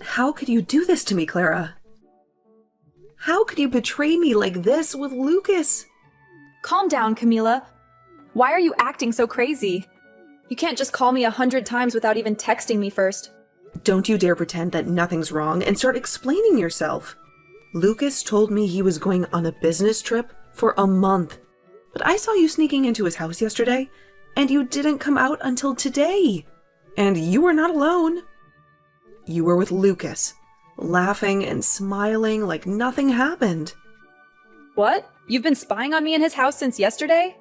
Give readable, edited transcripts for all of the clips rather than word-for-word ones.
How could you do this to me, Clara? How could you betray me like this with Lucas? Calm down, Camila. Why are you acting so crazy? You can't just call me 100 times without even texting me first. Don't you dare pretend that nothing's wrong and start explaining yourself. Lucas told me he was going on a business trip for a month. But I saw you sneaking into his house yesterday, and you didn't come out until today. And you were not alone. You were with Lucas, laughing and smiling like nothing happened. What? You've been spying on me in his house since yesterday?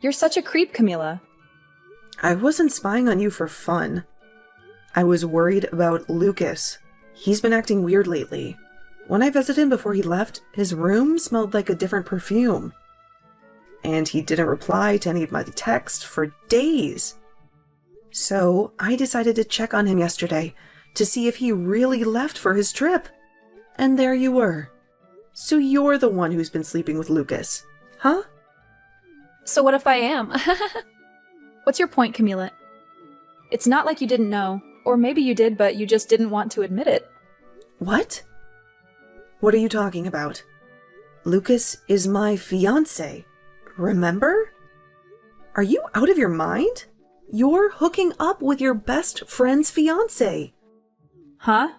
You're such a creep, Camila. I wasn't spying on you for fun. I was worried about Lucas. He's been acting weird lately. When I visited him before he left, his room smelled like a different perfume. And he didn't reply to any of my texts for days. So I decided to check on him yesterday to see if he really left for his trip. And there you were. So you're the one who's been sleeping with Lucas, huh? So what if I am? What's your point, Camila? It's not like you didn't know. Or maybe you did, but you just didn't want to admit it. What? What are you talking about? Lucas is my fiancé. Remember? Are you out of your mind? You're hooking up with your best friend's fiancé. Huh?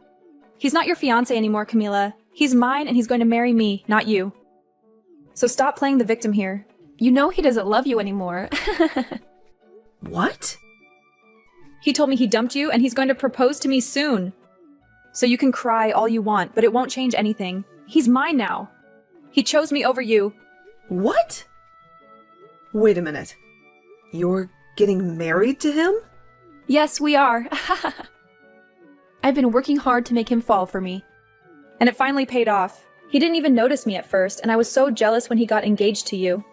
He's not your fiancé anymore, Camila. He's mine and he's going to marry me, not you. So stop playing the victim here. You know he doesn't love you anymore. What? He told me he dumped you and he's going to propose to me soon. So you can cry all you want, but it won't change anything. He's mine now. He chose me over you. What? Wait a minute. You're getting married to him? Yes, we are. I've been working hard to make him fall for me. And it finally paid off. He didn't even notice me at first, and I was so jealous when he got engaged to you.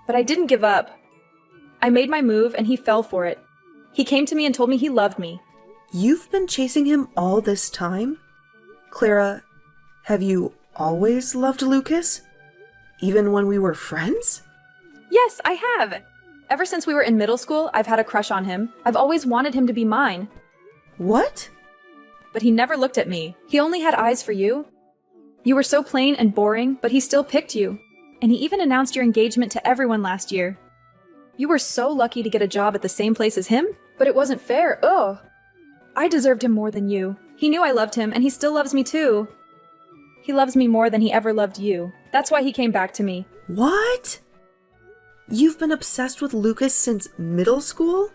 But I didn't give up. I made my move and he fell for it. He came to me and told me he loved me. You've been chasing him all this time? Clara, have you always loved Lucas? Even when we were friends? Yes, I have. Ever since we were in middle school, I've had a crush on him. I've always wanted him to be mine. What? But he never looked at me. He only had eyes for you. You were so plain and boring, but he still picked you. And he even announced your engagement to everyone last year. You were so lucky to get a job at the same place as him, but it wasn't fair. Ugh. I deserved him more than you. He knew I loved him, and he still loves me too. He loves me more than he ever loved you. That's why he came back to me. What? You've been obsessed with Lucas since middle school?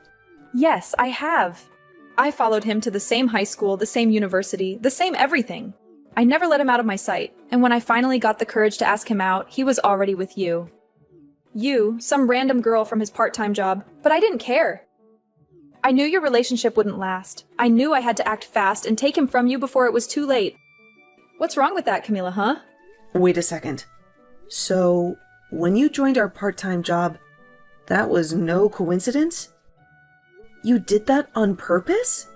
Yes, I have. I followed him to the same high school, the same university, the same everything. I never let him out of my sight, and when I finally got the courage to ask him out, he was already with you. You, some random girl from his part-time job, but I didn't care. I knew your relationship wouldn't last. I knew I had to act fast and take him from you before it was too late. What's wrong with that, Camila, huh? Wait a second. So, when you joined our part-time job, that was no coincidence? You did that on purpose?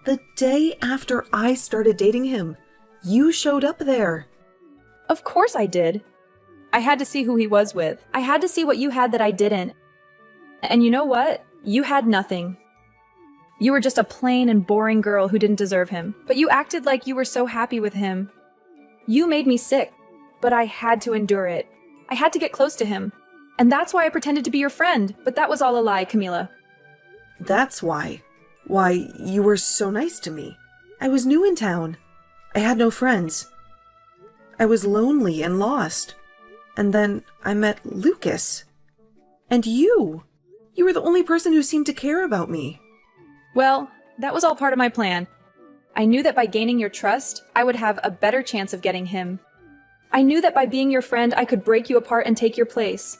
The day after I started dating him, you showed up there. Of course I did. I had to see who he was with. I had to see what you had that I didn't. And you know what? You had nothing. You were just a plain and boring girl who didn't deserve him. But you acted like you were so happy with him. You made me sick, but I had to endure it. I had to get close to him. And that's why I pretended to be your friend. But that was all a lie, Camila. That's why. Why, you were so nice to me. I was new in town. I had no friends. I was lonely and lost. And then I met Lucas. And you. You were the only person who seemed to care about me. Well, that was all part of my plan. I knew that by gaining your trust, I would have a better chance of getting him. I knew that by being your friend, I could break you apart and take your place.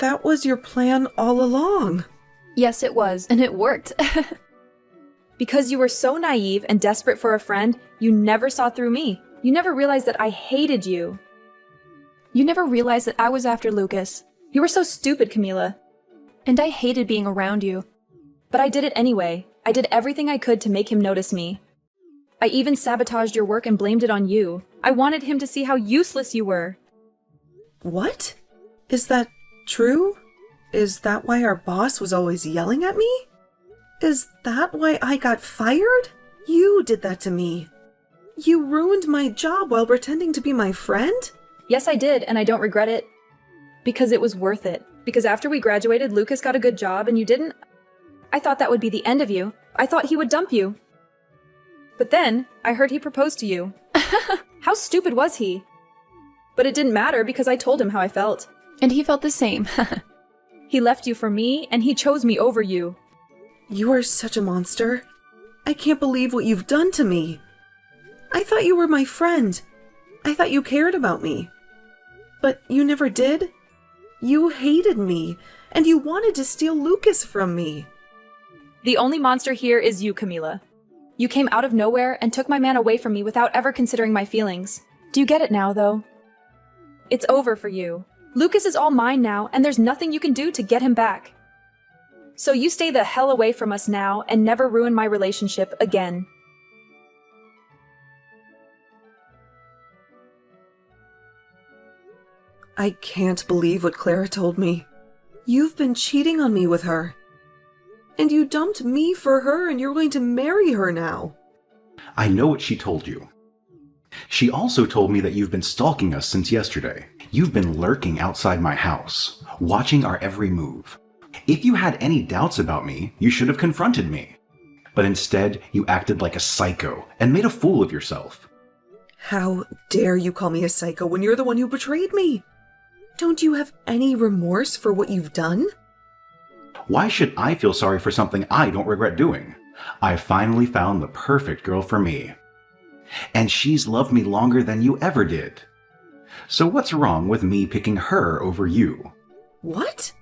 That was your plan all along. Yes, it was, and it worked. Because you were so naive and desperate for a friend, you never saw through me. You never realized that I hated you. You never realized that I was after Lucas. You were so stupid, Camila. And I hated being around you. But I did it anyway. I did everything I could to make him notice me. I even sabotaged your work and blamed it on you. I wanted him to see how useless you were. What? Is that true? Is that why our boss was always yelling at me? Is that why I got fired? You did that to me. You ruined my job while pretending to be my friend? Yes, I did, and I don't regret it. Because it was worth it. Because after we graduated, Lucas got a good job and you didn't. I thought that would be the end of you. I thought he would dump you. But then, I heard he proposed to you. How stupid was he? But it didn't matter because I told him how I felt. And he felt the same. He left you for me, and he chose me over you. You are such a monster. I can't believe what you've done to me. I thought you were my friend. I thought you cared about me. But you never did. You hated me, and you wanted to steal Lucas from me. The only monster here is you, Camila. You came out of nowhere and took my man away from me without ever considering my feelings. Do you get it now, though? It's over for you. Lucas is all mine now, and there's nothing you can do to get him back. So you stay the hell away from us now and never ruin my relationship again. I can't believe what Clara told me. You've been cheating on me with her. And you dumped me for her, and you're going to marry her now. I know what she told you. She also told me that you've been stalking us since yesterday. You've been lurking outside my house, watching our every move. If you had any doubts about me, you should have confronted me. But instead, you acted like a psycho and made a fool of yourself. How dare you call me a psycho when you're the one who betrayed me? Don't you have any remorse for what you've done? Why should I feel sorry for something I don't regret doing? I finally found the perfect girl for me. And she's loved me longer than you ever did. So what's wrong with me picking her over you? What?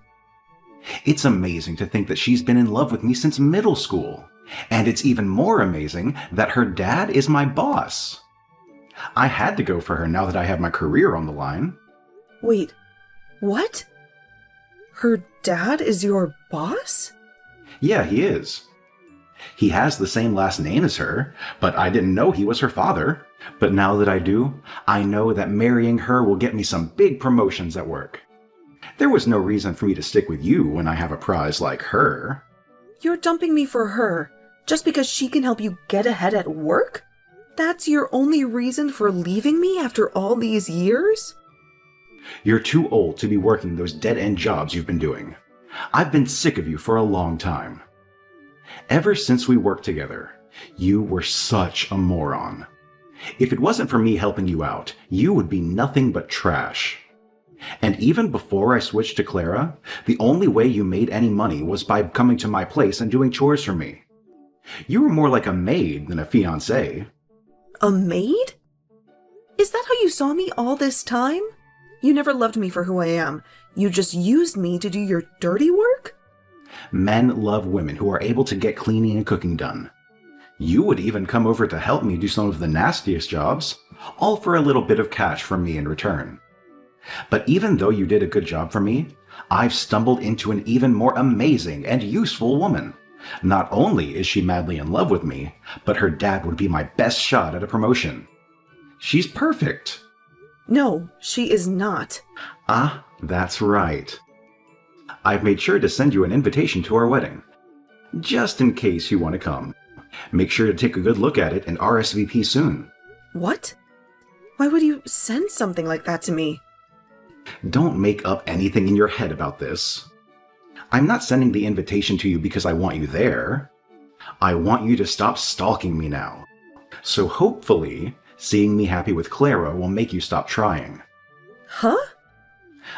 It's amazing to think that she's been in love with me since middle school. And it's even more amazing that her dad is my boss. I had to go for her now that I have my career on the line. Wait, what? Her dad is your boss? Yeah, he is. He has the same last name as her, but I didn't know he was her father. But now that I do, I know that marrying her will get me some big promotions at work. There was no reason for me to stick with you when I have a prize like her. You're dumping me for her, just because she can help you get ahead at work? That's your only reason for leaving me after all these years? You're too old to be working those dead-end jobs you've been doing. I've been sick of you for a long time. Ever since we worked together, you were such a moron. If it wasn't for me helping you out, you would be nothing but trash. And even before I switched to Clara, the only way you made any money was by coming to my place and doing chores for me. You were more like a maid than a fiancée. A maid? Is that how you saw me all this time? You never loved me for who I am. You just used me to do your dirty work? Men love women who are able to get cleaning and cooking done. You would even come over to help me do some of the nastiest jobs, all for a little bit of cash from me in return. But even though you did a good job for me, I've stumbled into an even more amazing and useful woman. Not only is she madly in love with me, but her dad would be my best shot at a promotion. She's perfect. No, she is not. Ah, that's right. I've made sure to send you an invitation to our wedding, just in case you want to come. Make sure to take a good look at it and RSVP soon. What? Why would you send something like that to me? Don't make up anything in your head about this. I'm not sending the invitation to you because I want you there. I want you to stop stalking me now. So hopefully, seeing me happy with Clara will make you stop trying. Huh?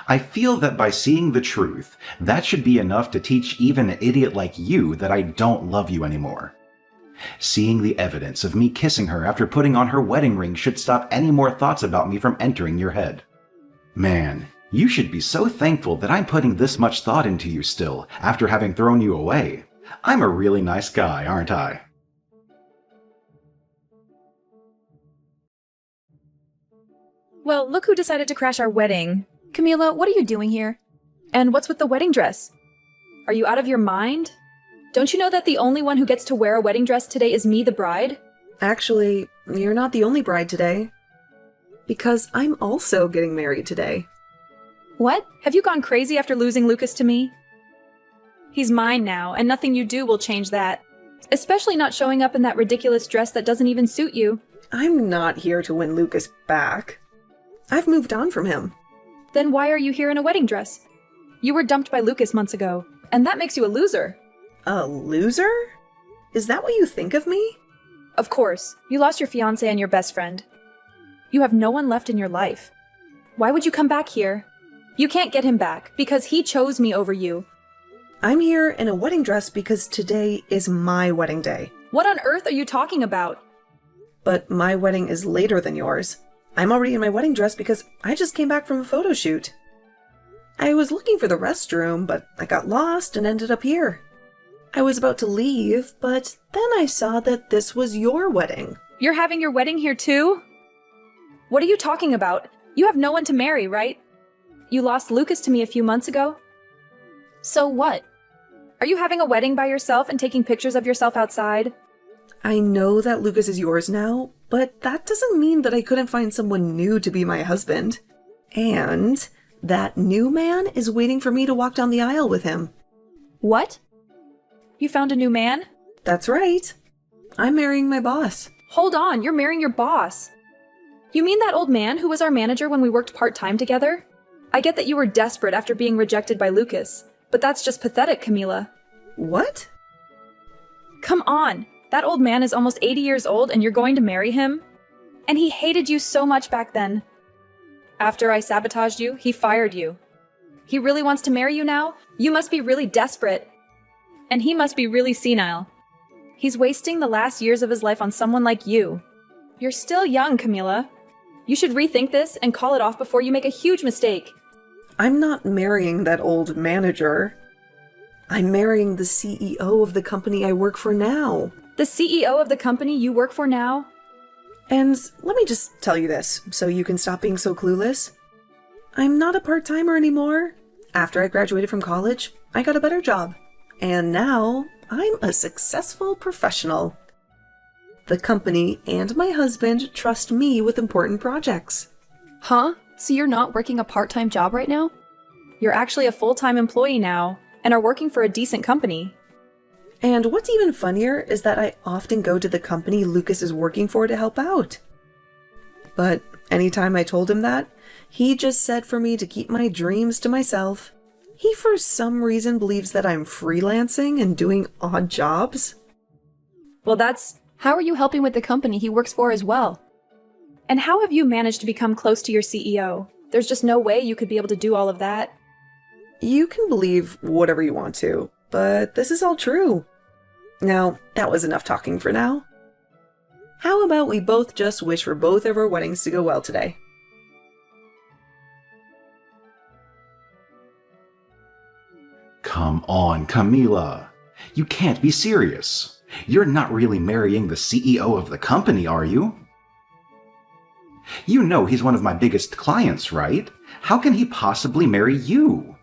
I feel that by seeing the truth, that should be enough to teach even an idiot like you that I don't love you anymore. Seeing the evidence of me kissing her after putting on her wedding ring should stop any more thoughts about me from entering your head. Man, you should be so thankful that I'm putting this much thought into you still, after having thrown you away. I'm a really nice guy, aren't I? Well, look who decided to crash our wedding. Camila, what are you doing here? And what's with the wedding dress? Are you out of your mind? Don't you know that the only one who gets to wear a wedding dress today is me, the bride? Actually, you're not the only bride today. Because I'm also getting married today. What? Have you gone crazy after losing Lucas to me? He's mine now, and nothing you do will change that. Especially not showing up in that ridiculous dress that doesn't even suit you. I'm not here to win Lucas back. I've moved on from him. Then why are you here in a wedding dress? You were dumped by Lucas months ago, and that makes you a loser. A loser? Is that what you think of me? Of course, you lost your fiancé and your best friend. You have no one left in your life. Why would you come back here? You can't get him back, because he chose me over you. I'm here in a wedding dress because today is my wedding day. What on earth are you talking about? But my wedding is later than yours. I'm already in my wedding dress because I just came back from a photo shoot. I was looking for the restroom, but I got lost and ended up here. I was about to leave, but then I saw that this was your wedding. You're having your wedding here too? What are you talking about? You have no one to marry, right? You lost Lucas to me a few months ago. So what? Are you having a wedding by yourself and taking pictures of yourself outside? I know that Lucas is yours now, but that doesn't mean that I couldn't find someone new to be my husband. And that new man is waiting for me to walk down the aisle with him. What? You found a new man? That's right. I'm marrying my boss. Hold on, you're marrying your boss. You mean that old man who was our manager when we worked part-time together? I get that you were desperate after being rejected by Lucas, but that's just pathetic, Camila. What? Come on, that old man is almost 80 years old and you're going to marry him? And he hated you so much back then. After I sabotaged you, he fired you. He really wants to marry you now? You must be really desperate. And he must be really senile. He's wasting the last years of his life on someone like you. You're still young, Camila. You should rethink this and call it off before you make a huge mistake. I'm not marrying that old manager. I'm marrying the CEO of the company I work for now. The CEO of the company you work for now? And let me just tell you this, so you can stop being so clueless. I'm not a part-timer anymore. After I graduated from college, I got a better job. And now, I'm a successful professional. The company and my husband trust me with important projects. Huh? So you're not working a part-time job right now? You're actually a full-time employee now, and are working for a decent company. And what's even funnier is that I often go to the company Lucas is working for to help out. But anytime I told him that, he just said for me to keep my dreams to myself. He for some reason believes that I'm freelancing and doing odd jobs. Well, that's... How are you helping with the company he works for as well? And how have you managed to become close to your CEO? There's just no way you could be able to do all of that. You can believe whatever you want to, but this is all true. Now, that was enough talking for now. How about we both just wish for both of our weddings to go well today? Come on, Camila. You can't be serious. You're not really marrying the CEO of the company, are you? You know he's one of my biggest clients, right? How can he possibly marry you?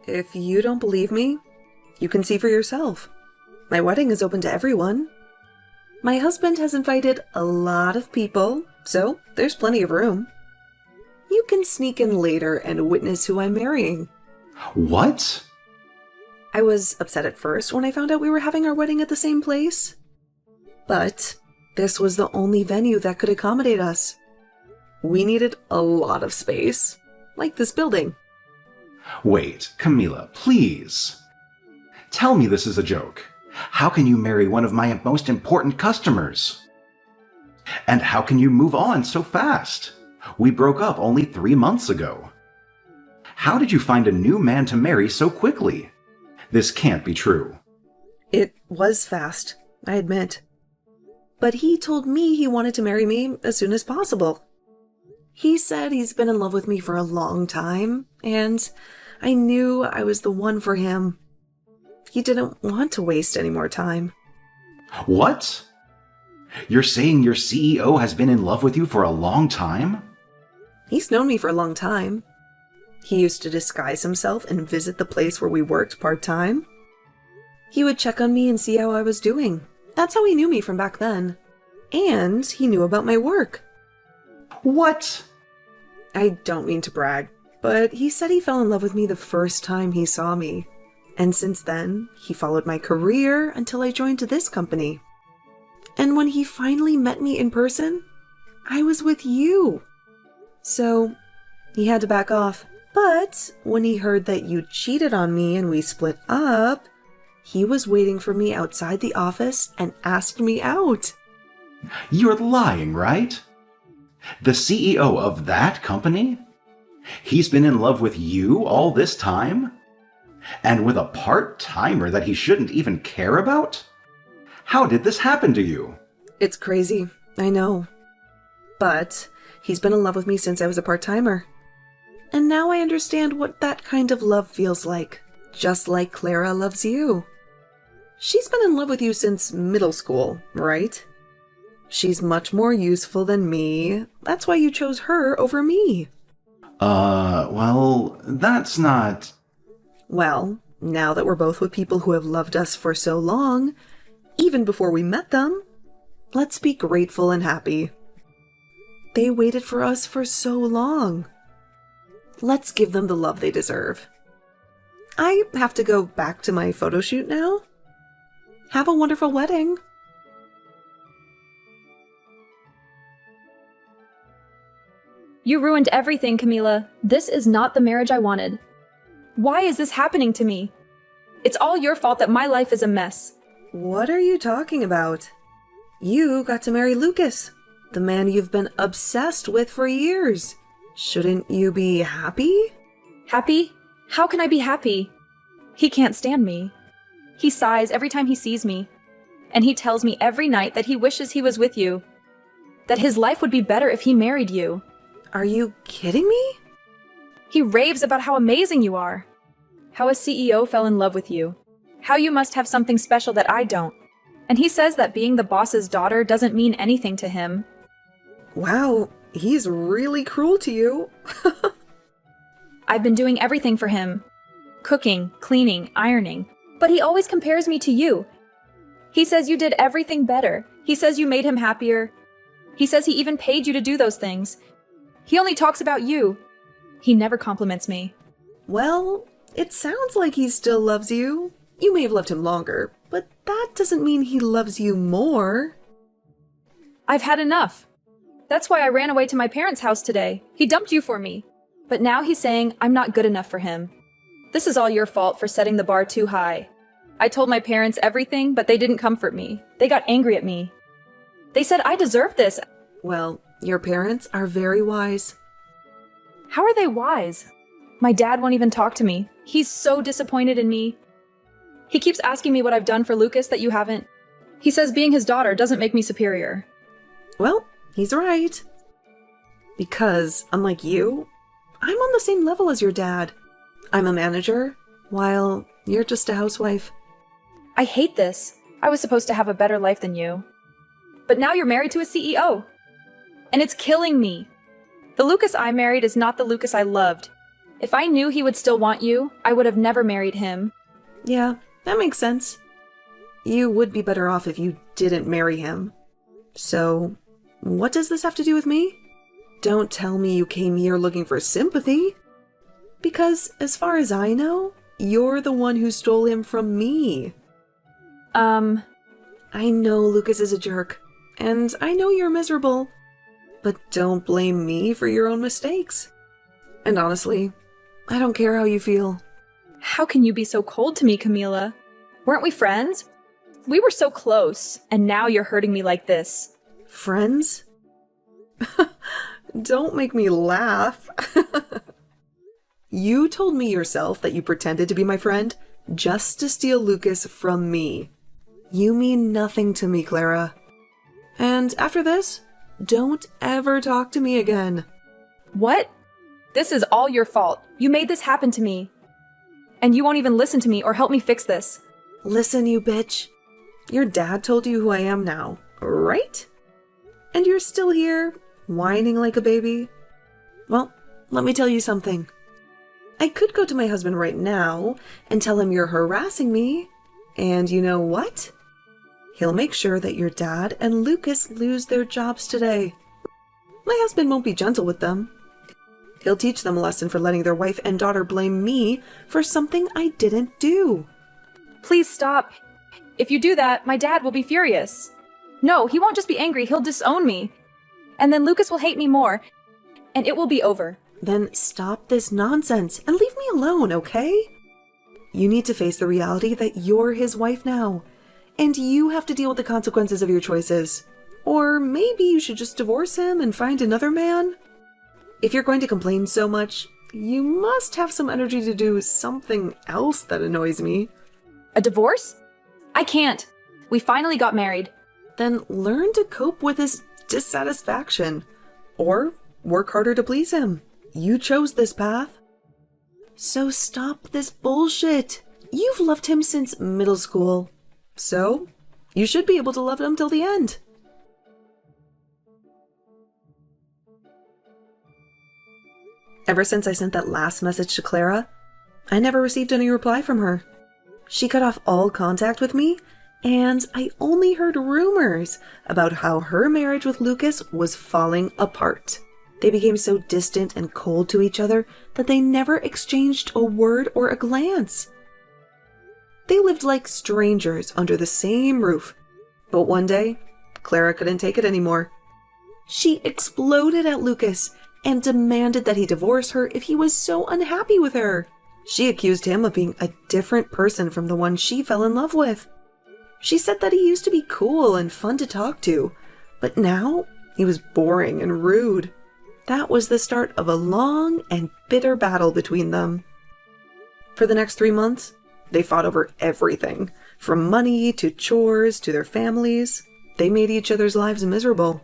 If you don't believe me, you can see for yourself. My wedding is open to everyone. My husband has invited a lot of people, so there's plenty of room. You can sneak in later and witness who I'm marrying. What? I was upset at first when I found out we were having our wedding at the same place. But this was the only venue that could accommodate us. We needed a lot of space, like this building. Wait, Camila, please. Tell me this is a joke. How can you marry one of my most important customers? And how can you move on so fast? We broke up only 3 months ago. How did you find a new man to marry so quickly? This can't be true. It was fast, I admit. But he told me he wanted to marry me as soon as possible. He said he's been in love with me for a long time, and I knew I was the one for him. He didn't want to waste any more time. What? You're saying your CEO has been in love with you for a long time? He's known me for a long time. He used to disguise himself and visit the place where we worked part-time. He would check on me and see how I was doing. That's how he knew me from back then. And he knew about my work. What? I don't mean to brag, but he said he fell in love with me the first time he saw me. And since then, he followed my career until I joined this company. And when he finally met me in person, I was with you. So, he had to back off. But when he heard that you cheated on me and we split up, he was waiting for me outside the office and asked me out. You're lying, right? The CEO of that company? He's been in love with you all this time? And with a part-timer that he shouldn't even care about? How did this happen to you? It's crazy, I know. But he's been in love with me since I was a part-timer. And now I understand what that kind of love feels like. Just like Clara loves you. She's been in love with you since middle school, right? She's much more useful than me. That's why you chose her over me. Well, that's not... Well, now that we're both with people who have loved us for so long, even before we met them, let's be grateful and happy. They waited for us for so long. Let's give them the love they deserve. I have to go back to my photo shoot now. Have a wonderful wedding. You ruined everything, Camila. This is not the marriage I wanted. Why is this happening to me? It's all your fault that my life is a mess. What are you talking about? You got to marry Lucas, the man you've been obsessed with for years. Shouldn't you be happy? Happy? How can I be happy? He can't stand me. He sighs every time he sees me. And he tells me every night that he wishes he was with you. That his life would be better if he married you. Are you kidding me? He raves about how amazing you are. How a CEO fell in love with you. How you must have something special that I don't. And he says that being the boss's daughter doesn't mean anything to him. Wow, he's really cruel to you. I've been doing everything for him. Cooking, cleaning, ironing. But he always compares me to you. He says you did everything better. He says you made him happier. He says he even paid you to do those things. He only talks about you. He never compliments me. Well, it sounds like he still loves you. You may have loved him longer, but that doesn't mean he loves you more. I've had enough. That's why I ran away to my parents' house today. He dumped you for me. But now he's saying I'm not good enough for him. This is all your fault for setting the bar too high. I told my parents everything, but they didn't comfort me. They got angry at me. They said I deserved this. Well, your parents are very wise. How are they wise? My dad won't even talk to me. He's so disappointed in me. He keeps asking me what I've done for Lucas that you haven't. He says being his daughter doesn't make me superior. Well, he's right. Because, unlike you, I'm on the same level as your dad. I'm a manager, while you're just a housewife. I hate this. I was supposed to have a better life than you. But now you're married to a CEO. And it's killing me. The Lucas I married is not the Lucas I loved. If I knew he would still want you, I would have never married him. Yeah, that makes sense. You would be better off if you didn't marry him. So, what does this have to do with me? Don't tell me you came here looking for sympathy. Because, as far as I know, you're the one who stole him from me. I know Lucas is a jerk, and I know you're miserable. But don't blame me for your own mistakes. And honestly, I don't care how you feel. How can you be so cold to me, Camila? Weren't we friends? We were so close, and now you're hurting me like this. Friends? Don't make me laugh. You told me yourself that you pretended to be my friend just to steal Lucas from me. You mean nothing to me, Clara. And after this, don't ever talk to me again. What? This is all your fault. You made this happen to me. And you won't even listen to me or help me fix this. Listen, you bitch. Your dad told you who I am now, right? And you're still here, whining like a baby? Well, let me tell you something. I could go to my husband right now and tell him you're harassing me, and you know what? He'll make sure that your dad and Lucas lose their jobs today. My husband won't be gentle with them. He'll teach them a lesson for letting their wife and daughter blame me for something I didn't do. Please stop. If you do that, my dad will be furious. No, he won't just be angry, he'll disown me. And then Lucas will hate me more, and it will be over. Then stop this nonsense and leave me alone, okay? You need to face the reality that you're his wife now, and you have to deal with the consequences of your choices. Or maybe you should just divorce him and find another man? If you're going to complain so much, you must have some energy to do something else that annoys me. A divorce? I can't. We finally got married. Then learn to cope with his dissatisfaction. Or work harder to please him. You chose this path. So stop this bullshit. You've loved him since middle school. So you should be able to love him till the end. Ever since I sent that last message to Clara, I never received any reply from her. She cut off all contact with me, and I only heard rumors about how her marriage with Lucas was falling apart. They became so distant and cold to each other that they never exchanged a word or a glance. They lived like strangers under the same roof. But one day, Clara couldn't take it anymore. She exploded at Lucas and demanded that he divorce her if he was so unhappy with her. She accused him of being a different person from the one she fell in love with. She said that he used to be cool and fun to talk to, but now he was boring and rude. That was the start of a long and bitter battle between them. For the next 3 months, they fought over everything, from money to chores to their families. They made each other's lives miserable.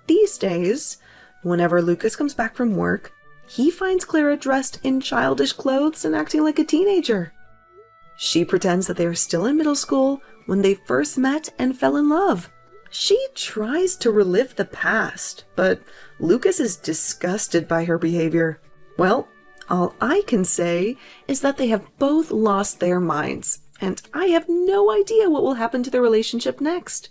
These days, whenever Lucas comes back from work, he finds Clara dressed in childish clothes and acting like a teenager. She pretends that they are still in middle school when they first met and fell in love. She tries to relive the past, but Lucas is disgusted by her behavior. Well, all I can say is that they have both lost their minds, and I have no idea what will happen to their relationship next.